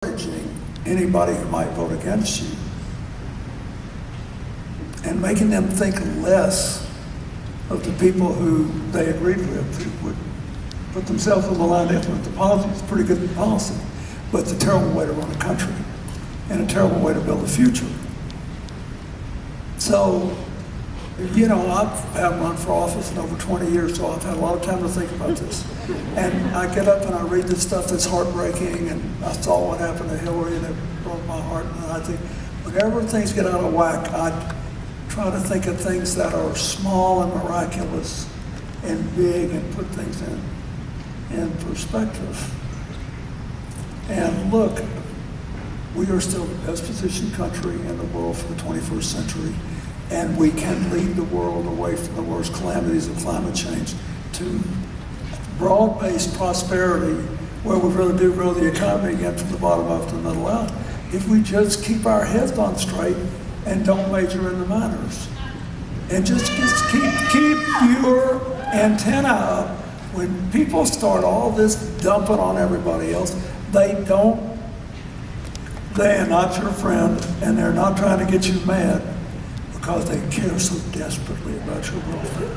encouraging anybody who might vote against you and making them think less of the people who they agreed with, who would put themselves on the line to implement the policy. It's a pretty good policy, but it's a terrible way to run a country and a terrible way to build a future. So, you know, I haven't run for office in over 20 years, so I've had a lot of time to think about this. And I get up and I read this stuff that's heartbreaking, and I saw what happened to Hillary, and it broke my heart. And I think whenever things get out of whack, I try to think of things that are small and miraculous and big and put things in perspective. And look, we are still the best positioned country in the world for the 21st century. And we can lead the world away from the worst calamities of climate change to broad-based prosperity, where we really do grow the economy again from the bottom up to the middle out, if we just keep our heads on straight and don't major in the minors. And just keep your antenna up. When people start all this dumping on everybody else, they are not your friend, and they're not trying to get you mad, because they care so desperately about your welfare.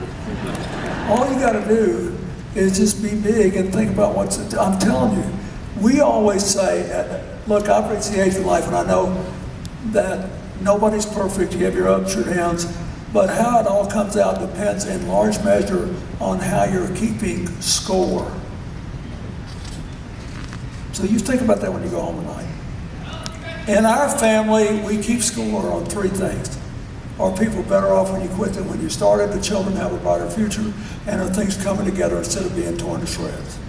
All you got to do is just be big and think about I'm telling you, we always say, look, I've reached the age of life, and I know that nobody's perfect, you have your ups, your downs, but how it all comes out depends in large measure on how you're keeping score. So you think about that when you go home tonight. In our family, we keep score on three things. Are people better off when you quit than when you started? The children have a brighter future? And are things coming together instead of being torn to shreds?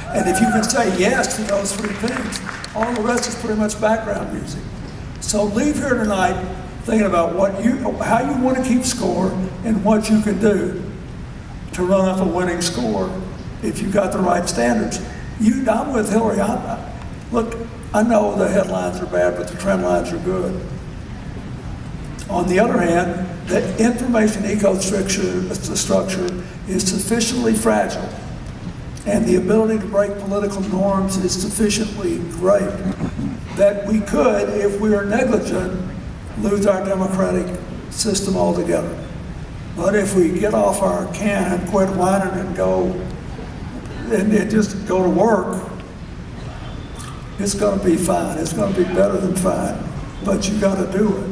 And if you can say yes to those three things, all the rest is pretty much background music. So leave here tonight thinking about how you want to keep score and what you can do to run up a winning score if you've got the right standards. I'm with Hillary. Look, I know the headlines are bad, but the trend lines are good. On the other hand, the information ecosystem is sufficiently fragile, and the ability to break political norms is sufficiently great that we could, if we are negligent, lose our democratic system altogether. But if we get off our can and quit whining and just go to work, it's going to be fine. It's going to be better than fine, but you got to do it.